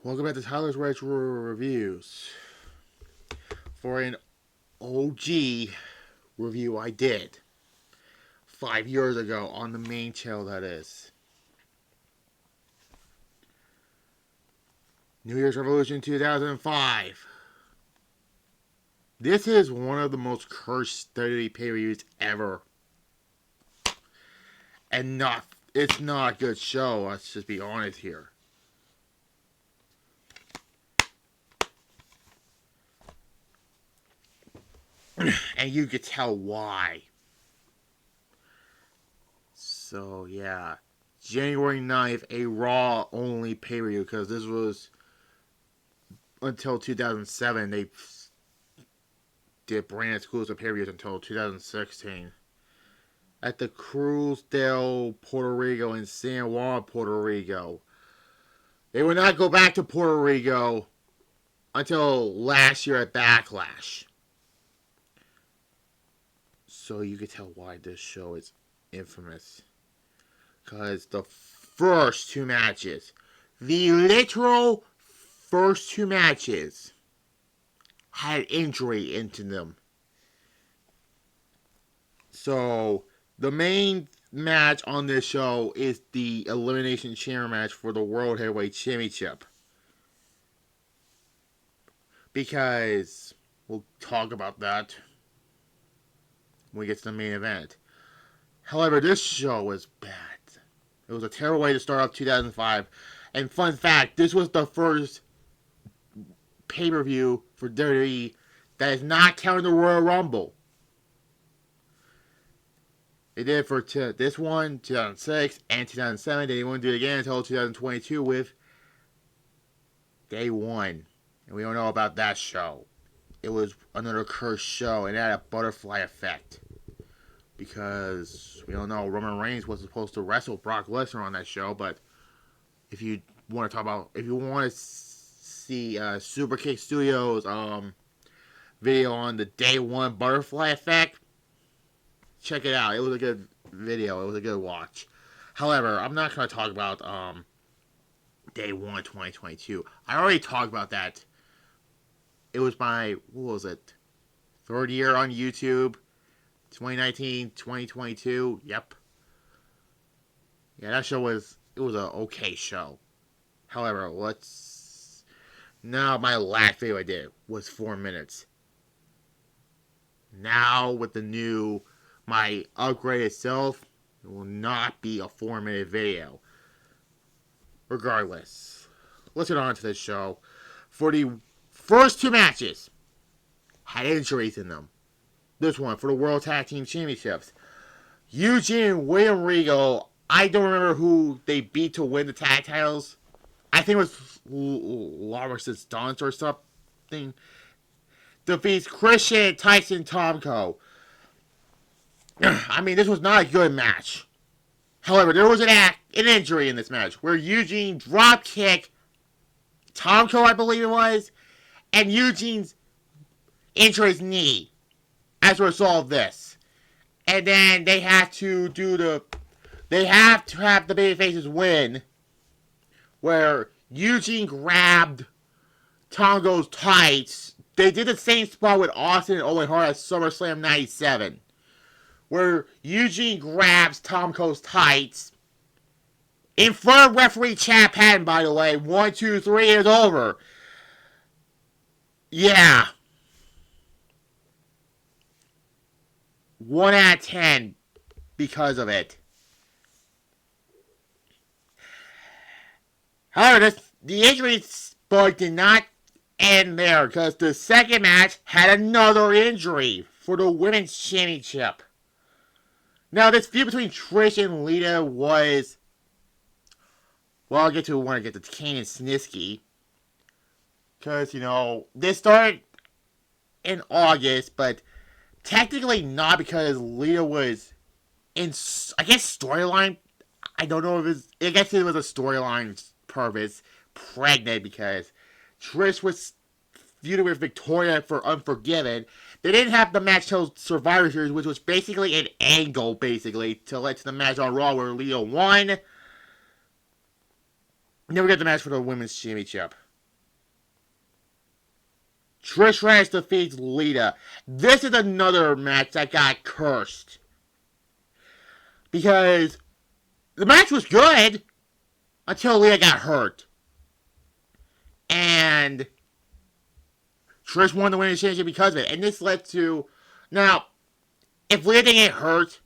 Welcome back to Tyler's Retro Reviews. For an OG review I did 5 years ago on the main channel, that is. New Year's Revolution 2005. This is one of the most cursed WWE pay-per-views ever. And it's not a good show, let's just be honest here. And you could tell why. So, yeah. January 9th, a Raw only pay-per-view, because this was until 2007. They did brand exclusive pay-per-views until 2016. At the Cruz del Puerto Rico in San Juan, Puerto Rico. They would not go back to Puerto Rico until last year at Backlash. So you can tell why this show is infamous. Because the first two matches, the literal first two matches, had injury into them. So the main match on this show is the Elimination Chamber match for the World Heavyweight Championship. Because we'll talk about that when we get to the main event. However, this show was bad. It was a terrible way to start off 2005. And fun fact, this was the first pay-per-view for WWE that is not counting the Royal Rumble. They did it for this one, 2006, and 2007. They won't do it again until 2022 with Day 1. And we don't know about that show. It was another cursed show, and it had a butterfly effect. Because we don't know, Roman Reigns was supposed to wrestle Brock Lesnar on that show, but if you want to see Super Kick Studios video on the Day 1 butterfly effect, check it out. It was a good video. It was a good watch. However, I'm not going to talk about Day 1 2022. I already talked about that. It was my, third year on YouTube. 2019, 2022, yep. Yeah, that show was an okay show. However, now my last video I did was 4 minutes. Now with my upgraded self, it will not be a 4-minute video. Regardless, let's get on to this show. For the first two matches, had injuries in them. This one for the World Tag Team Championships. Eugene and William Regal. I don't remember who they beat to win the tag titles. I think it was Lawrence Dunce or something. Defeats Christian and Tyson Tomko. I mean, this was not a good match. However, there was an injury in this match where Eugene drop kicked Tomko, I believe it was, and Eugene's injured his knee as a result of this. And then they have to have the babyfaces win, where Eugene grabbed Tongo's tights. They did the same spot with Austin and Owen Hart at SummerSlam 97, where Eugene grabs Tomko's tights in front of referee Chad Patton, by the way. 1, 2, 3, it's over. Yeah. 1 out of 10 because of it. However, the injury bug did not end there, because the second match had another injury for the Women's Championship. Now, this feud between Trish and Lita was, well, I'll get to when I get to Kane and Snitsky. Because, this started in August, but technically not, because Lita was in, I guess, storyline. I don't know if I guess it was a storyline purpose, pregnant, because Trish was feuding with Victoria for Unforgiven. They didn't have the match till Survivor Series, which was basically an angle, to lead to the match on Raw where Lita won. And then we got the match for the Women's Championship. Trish Stratus defeats Lita. This is another match that got cursed. Because the match was good until Lita got hurt. And Trish won the Women's Championship because of it. And this led to... Now, if Lita didn't get hurt,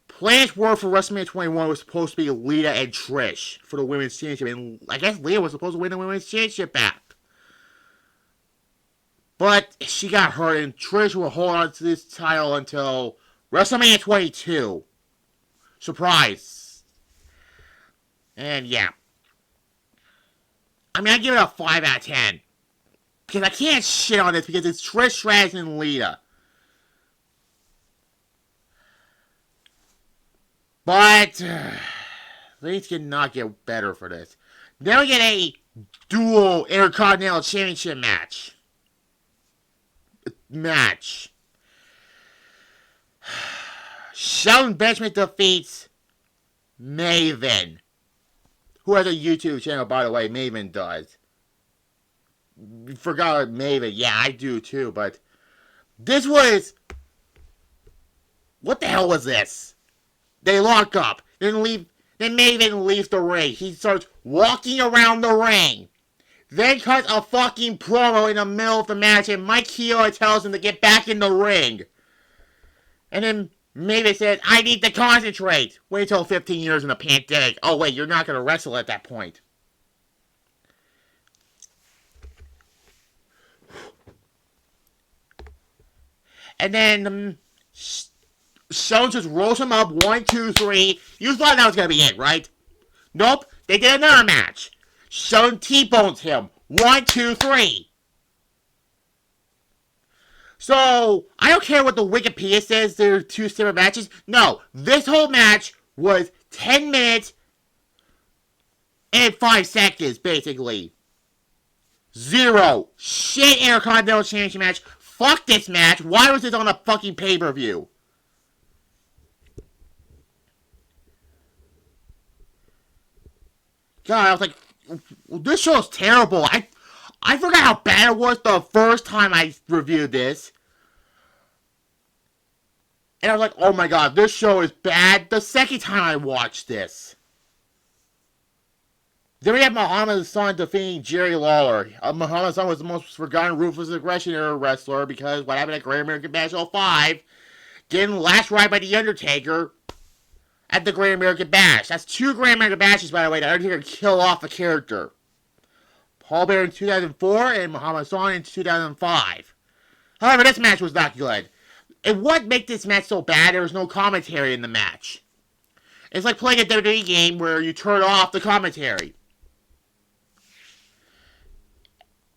plans were for WrestleMania 21 was supposed to be Lita and Trish for the Women's Championship. And I guess Lita was supposed to win the Women's Championship back. But she got hurt, and Trish will hold on to this title until WrestleMania 22. Surprise. And yeah. I mean, I give it a 5 out of 10. Because I can't shit on this because it's Trish Stratus and Lita. But things cannot get better for this. Then we get a dual Intercontinental Championship match. Shelton Benjamin defeats Maven. Who has a YouTube channel, by the way. Maven does. Forgot Maven. Yeah, I do too, but this was... What the hell was this? They lock up. Then Maven leaves the ring. He starts walking around the ring. Then cuts a fucking promo in the middle of the match, and Mike Chioda tells him to get back in the ring. And then Maven says, I need to concentrate. Wait until 15 years in the pandemic. Oh wait, you're not going to wrestle at that point. And then Shelton just rolls him up, 1, 2, 3. You thought that was going to be it, right? Nope, they did another match. Shelton T-bones him, 1, 2, 3. So, I don't care what the Wikipedia says, they're 2 separate matches. No, this whole match was 10 minutes and 5 seconds, basically. 0. Shit Intercontinental Championship match. Fuck this match. Why was this on a fucking pay-per-view? God, I was like, this show's terrible. I forgot how bad it was the first time I reviewed this. And I was like, oh my god, this show is bad the second time I watched this. Then we have Muhammad Hassan defeating Jerry Lawler. Muhammad Hassan was the most forgotten Ruthless Aggression era wrestler because what happened at Great American Bash 05, getting lashed right by The Undertaker at the Great American Bash. That's 2 Great American Bashes, by the way, that Undertaker kill off a character. Paul Bearer in 2004 and Muhammad Hassan in 2005. However, this match was not good. And what made this match so bad, there was no commentary in the match. It's like playing a WWE game where you turn off the commentary.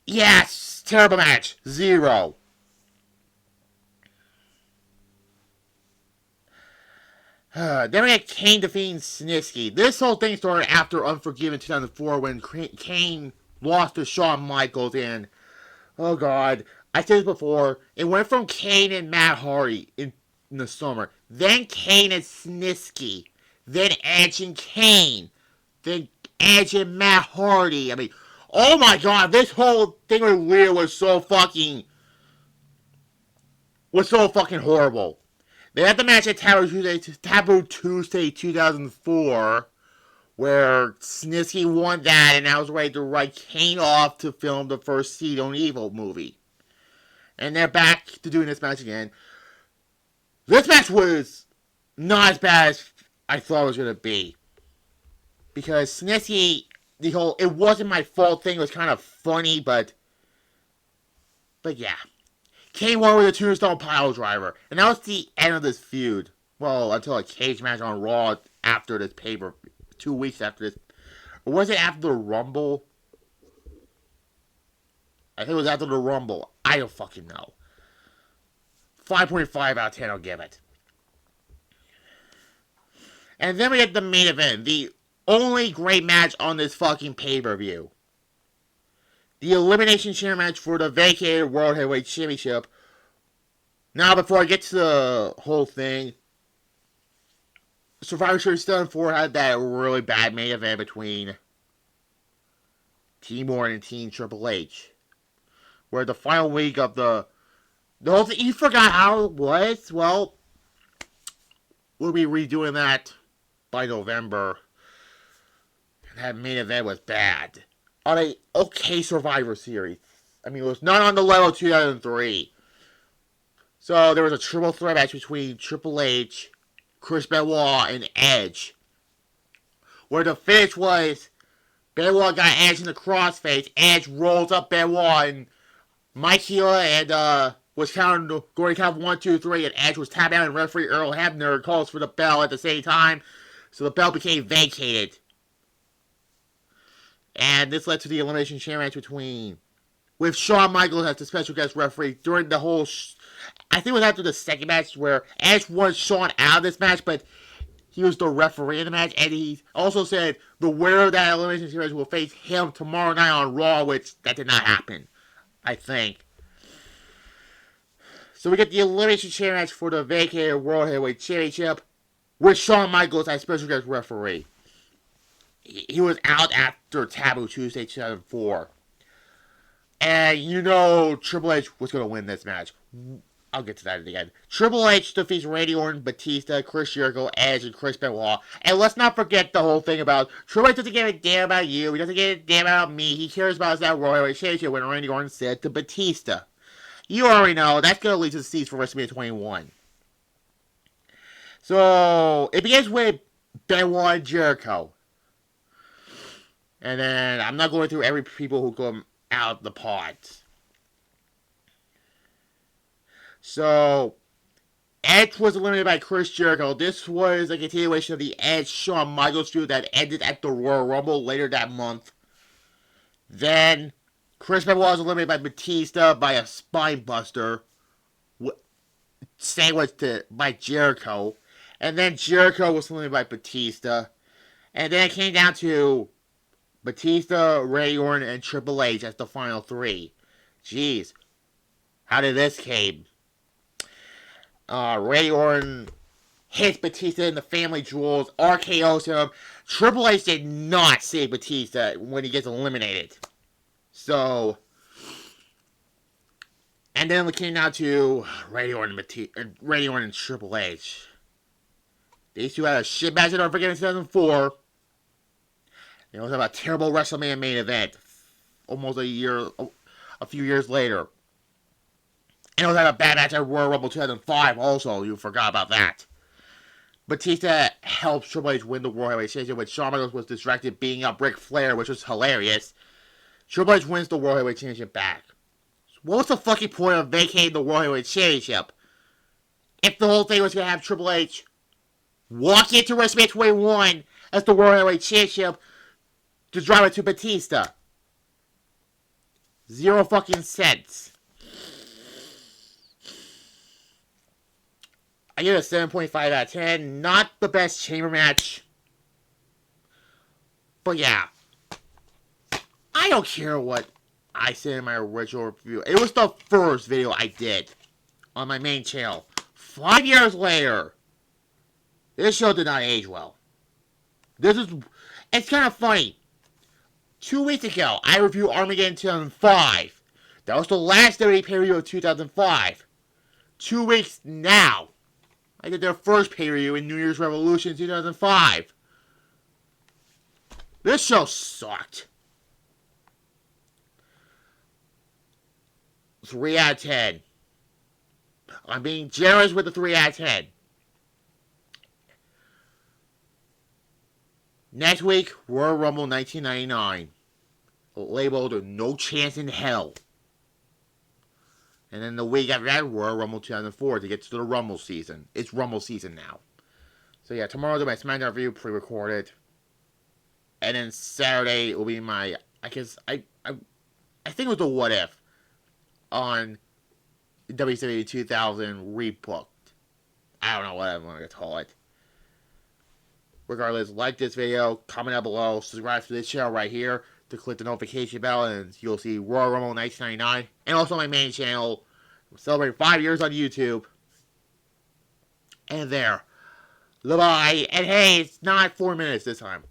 Yes, terrible match. 0. Then we had Kane defeating Snitsky. This whole thing started after Unforgiven 2004 when Kane lost to Shawn Michaels and, oh god, I said this before, it went from Kane and Matt Hardy in the summer, then Kane and Snitsky, then Edge and Kane, then Edge and Matt Hardy. I mean, oh my god, this whole thing with Lita was so fucking horrible. They had the match at Taboo Tuesday 2004, where Snitsky won that, and I was ready to write Kane off to film the first Seed on Evil movie. And they're back to doing this match again. This match was not as bad as I thought it was going to be. Because Snitsky, the whole, it wasn't my fault thing was kind of funny, but yeah. Kane won with a Tombstone Pile Driver. And that was the end of this feud. Well, until a cage match on Raw after this paper. 2 weeks after this. Or was it after the Rumble? I think it was after the Rumble. I don't fucking know. 5.5 out of 10 I'll give it. And then we get the main event. The only great match on this fucking pay-per-view. The Elimination Chamber match for the vacated World Heavyweight Championship. Now, before I get to the whole thing, Survivor Series 2004 had that really bad main event between Team Orton and Team Triple H. where the final week of the whole thing, you forgot how it was? Well, we'll be redoing that by November. That main event was bad. On a okay Survivor Series. I mean, it was not on the level of 2003. So there was a triple threat match between Triple H, Chris Benoit, and Edge. Where the finish was Benoit got Edge in the crossface. Edge rolls up Benoit and Mike Hila and was going to count 1, 2, 3, and Edge was tapped out, and referee Earl Hebner calls for the bell at the same time. So the bell became vacated. And this led to the Elimination Chamber match with Shawn Michaels as the special guest referee during the whole. I think it was after the second match where Edge wanted Shawn out of this match, but he was the referee in the match, and he also said the winner of that Elimination Chamber match will face him tomorrow night on Raw, which that did not happen, I think. So we get the Elimination Chamber match for the vacated World Heavyweight Championship with Shawn Michaels as special guest referee. He was out after Taboo Tuesday 2004. And you know Triple H was going to win this match. I'll get to that again. Triple H defeats Randy Orton, Batista, Chris Jericho, Edge, and Chris Benoit. And let's not forget the whole thing about Triple H doesn't give a damn about you. He doesn't give a damn about me. He cares about that Royal Heavyweight Championship when Randy Orton said to Batista. You already know that's going to lead to the seats for WrestleMania 21. So it begins with Benoit and Jericho. And then I'm not going through every people who come out of the pods. So Edge was eliminated by Chris Jericho. This was a continuation of the Edge Shawn Michaels feud that ended at the Royal Rumble later that month. Then Chris Benoit was eliminated by Batista by a spine buster sandwiched by Jericho. And then Jericho was eliminated by Batista. And then it came down to Batista, Randy Orton, and Triple H as the final three. Jeez. How did this came? Randy Orton hits Batista in the Family Jewels, RKO's him. Triple H did not save Batista when he gets eliminated. So, and then it came down to Randy Orton and Triple H. These two had a shit match in Unforgiven 2004. It was about a terrible WrestleMania main event almost a few years later. And it was like a bad match at Royal Rumble 2005 also. You forgot about that. Batista helps Triple H win the World Heavyweight Championship when Shawn Michaels was distracted beating up Ric Flair, which was hilarious. Triple H wins the World Heavyweight Championship back. So what was the fucking point of vacating the World Heavyweight Championship if the whole thing was going to have Triple H walk into WrestleMania 21 as the World Heavyweight Championship to drive it to Batista? Zero fucking sense. I give it a 7.5 out of 10. Not the best chamber match. But yeah. I don't care what I said in my original review. It was the first video I did on my main channel. 5 years later, this show did not age well. It's kind of funny. 2 weeks ago, I reviewed Armageddon 2005. That was the last WWE pay-per-view of 2005. 2 weeks now, I did their first pay-per-view in New Year's Revolution 2005. This show sucked. 3 out of 10. I'm being generous with the 3 out of 10. Next week, Royal Rumble 1999. Labeled No Chance in Hell. And then the week after that, Royal Rumble 2004 to get to the Rumble season. It's Rumble season now. So yeah, tomorrow will be my SmackDown review, pre-recorded. And then Saturday will be my, I think it was the What If on WWE 2000 rebooked. I don't know what I'm going to call it. Regardless, like this video, comment down below, subscribe to this channel right here to click the notification bell, and you'll see Royal Rumble 1999. And also my main channel, I'm celebrating 5 years on YouTube. And there. Bye-bye. And hey, it's not 4 minutes this time.